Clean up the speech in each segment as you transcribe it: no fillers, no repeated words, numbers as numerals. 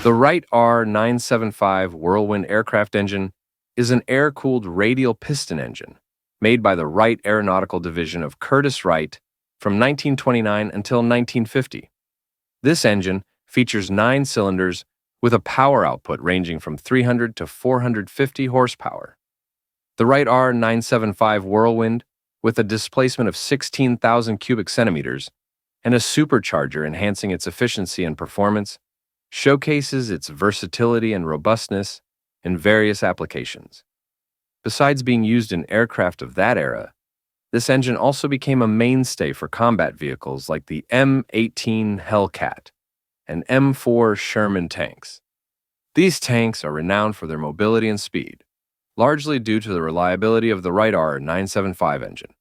The Wright R975 Whirlwind aircraft engine is an air-cooled radial piston engine made by the Wright Aeronautical Division of Curtiss-Wright from 1929 until 1950. This engine features 9 cylinders with a power output ranging from 300 to 450 horsepower. The Wright R975 Whirlwind, with a displacement of 16,000 cubic centimeters and a supercharger enhancing its efficiency and performance, showcases its versatility and robustness in various applications. Besides being used in aircraft of that era, this engine also became a mainstay for combat vehicles like the M18 Hellcat and M4 Sherman tanks. These tanks are renowned for their mobility and speed, largely due to the reliability of the Wright R975 engine.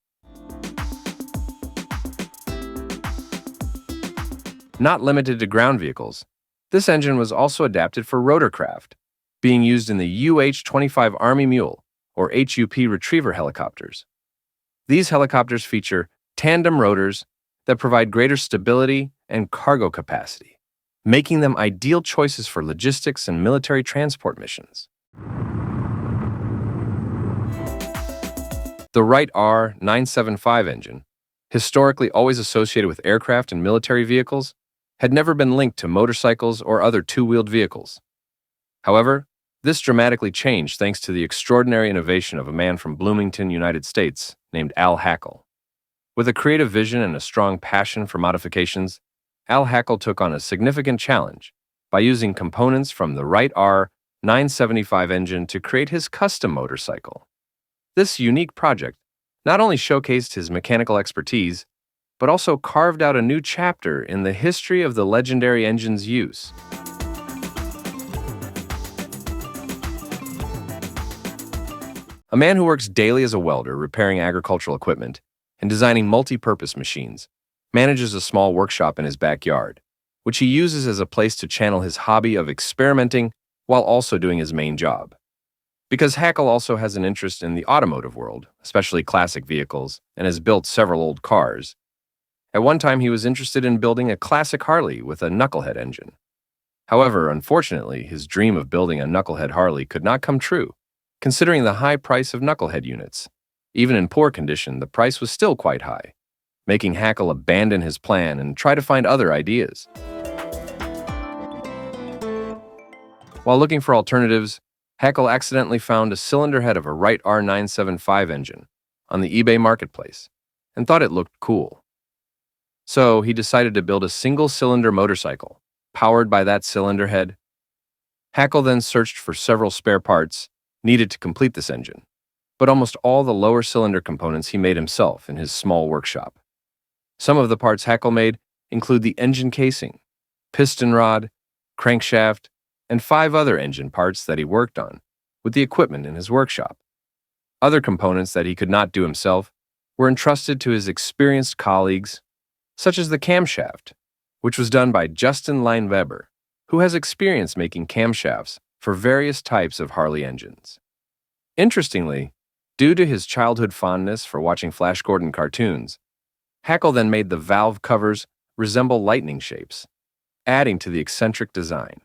Not limited to ground vehicles, this engine was also adapted for rotorcraft, being used in the UH-25 Army Mule or HUP retriever helicopters. These helicopters feature tandem rotors that provide greater stability and cargo capacity, making them ideal choices for logistics and military transport missions. The Wright R975 engine, historically always associated with aircraft and military vehicles, had never been linked to motorcycles or other two-wheeled vehicles. However, this dramatically changed thanks to the extraordinary innovation of a man from Bloomington, United States, named Al Hackel. With a creative vision and a strong passion for modifications, Al Hackel took on a significant challenge by using components from the Wright R975 engine to create his custom motorcycle. This unique project not only showcased his mechanical expertise, but also carved out a new chapter in the history of the legendary engine's use. A man who works daily as a welder, repairing agricultural equipment and designing multi-purpose machines, manages a small workshop in his backyard, which he uses as a place to channel his hobby of experimenting while also doing his main job. Because Hackel also has an interest in the automotive world, especially classic vehicles, and has built several old cars, at one time he was interested in building a classic Harley with a knucklehead engine. However, unfortunately, his dream of building a knucklehead Harley could not come true, considering the high price of knucklehead units. Even in poor condition, the price was still quite high, making Hackel abandon his plan and try to find other ideas. While looking for alternatives, Hackel accidentally found a cylinder head of a Wright R975 engine on the eBay marketplace and thought it looked cool. So he decided to build a single-cylinder motorcycle powered by that cylinder head. Hackel then searched for several spare parts needed to complete this engine, but almost all the lower cylinder components he made himself in his small workshop. Some of the parts Hackel made include the engine casing, piston rod, crankshaft, and 5 other engine parts that he worked on with the equipment in his workshop. Other components that he could not do himself were entrusted to his experienced colleagues, such as the camshaft, which was done by Justin Leinweber, who has experience making camshafts for various types of Harley engines. Interestingly, due to his childhood fondness for watching Flash Gordon cartoons, Hackel then made the valve covers resemble lightning shapes, adding to the eccentric design.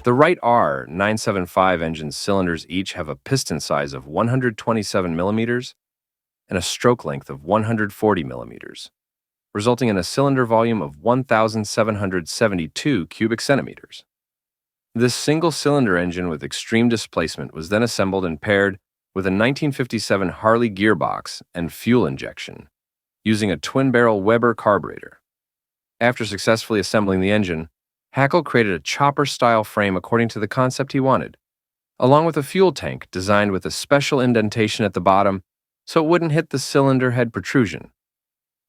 The Wright R975 engine's cylinders each have a piston size of 127 millimeters and a stroke length of 140 millimeters, resulting in a cylinder volume of 1,772 cubic centimeters. This single-cylinder engine with extreme displacement was then assembled and paired with a 1957 Harley gearbox and fuel injection, using a twin-barrel Weber carburetor. After successfully assembling the engine, Hackel created a chopper-style frame according to the concept he wanted, along with a fuel tank designed with a special indentation at the bottom so it wouldn't hit the cylinder head protrusion.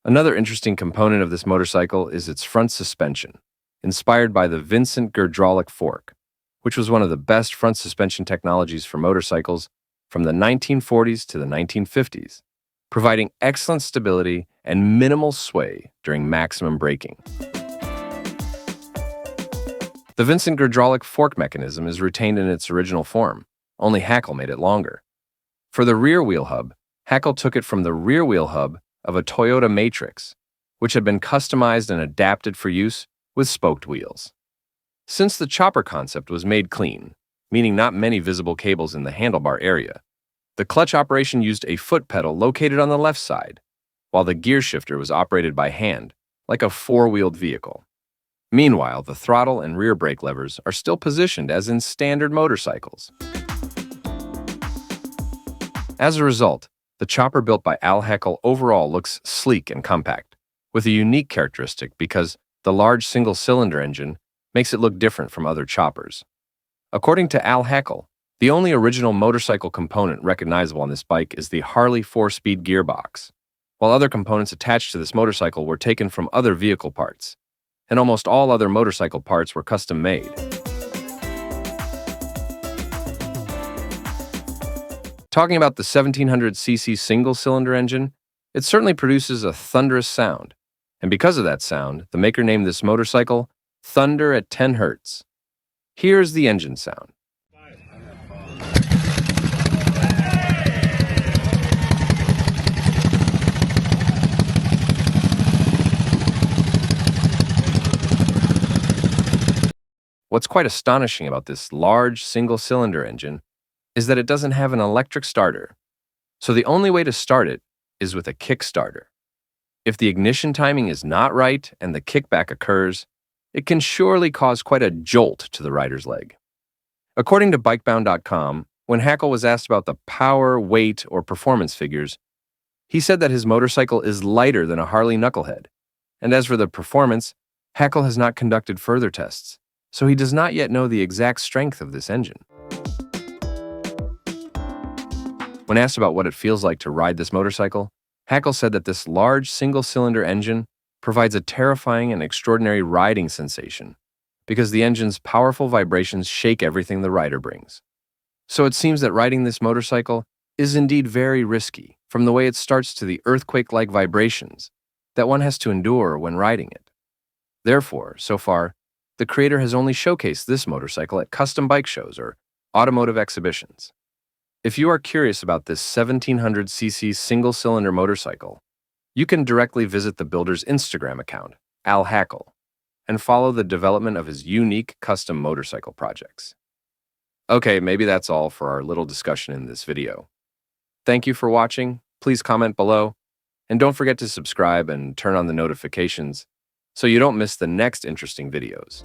Another interesting component of this motorcycle is its front suspension, inspired by the Vincent Gurdrolic fork, which was one of the best front suspension technologies for motorcycles from the 1940s to the 1950s, providing excellent stability and minimal sway during maximum braking. The Vincent Gurdrolic fork mechanism is retained in its original form, only Hackel made it longer. For the rear wheel hub, Hackel took it from the rear wheel hub of a Toyota Matrix, which had been customized and adapted for use with spoked wheels. Since the chopper concept was made clean, meaning not many visible cables in the handlebar area, the clutch operation used a foot pedal located on the left side, while the gear shifter was operated by hand, like a four-wheeled vehicle. Meanwhile, the throttle and rear brake levers are still positioned as in standard motorcycles. As a result, the chopper built by Al Hackel overall looks sleek and compact, with a unique characteristic because the large single-cylinder engine makes it look different from other choppers. According to Al Hackel, the only original motorcycle component recognizable on this bike is the Harley 4-speed gearbox, while other components attached to this motorcycle were taken from other vehicle parts, and almost all other motorcycle parts were custom-made. Talking about the 1700cc single-cylinder engine, it certainly produces a thunderous sound, and because of that sound, the maker named this motorcycle Thunder at 10 Hertz. Here's the engine sound. What's quite astonishing about this large single-cylinder engine is that it doesn't have an electric starter, so the only way to start it is with a kickstarter. If the ignition timing is not right and the kickback occurs, it can surely cause quite a jolt to the rider's leg. According to bikebound.com, when Hackel was asked about the power, weight, or performance figures, he said that his motorcycle is lighter than a Harley knucklehead, and as for the performance, Hackel has not conducted further tests, so he does not yet know the exact strength of this engine. When asked about what it feels like to ride this motorcycle, Hackel said that this large single-cylinder engine provides a terrifying and extraordinary riding sensation because the engine's powerful vibrations shake everything the rider brings. So it seems that riding this motorcycle is indeed very risky, from the way it starts to the earthquake-like vibrations that one has to endure when riding it. Therefore, so far, the creator has only showcased this motorcycle at custom bike shows or automotive exhibitions. If you are curious about this 1700cc single-cylinder motorcycle, you can directly visit the builder's Instagram account, Al Hackel, and follow the development of his unique custom motorcycle projects. Okay, maybe that's all for our little discussion in this video. Thank you for watching. Please comment below, and don't forget to subscribe and turn on the notifications so you don't miss the next interesting videos.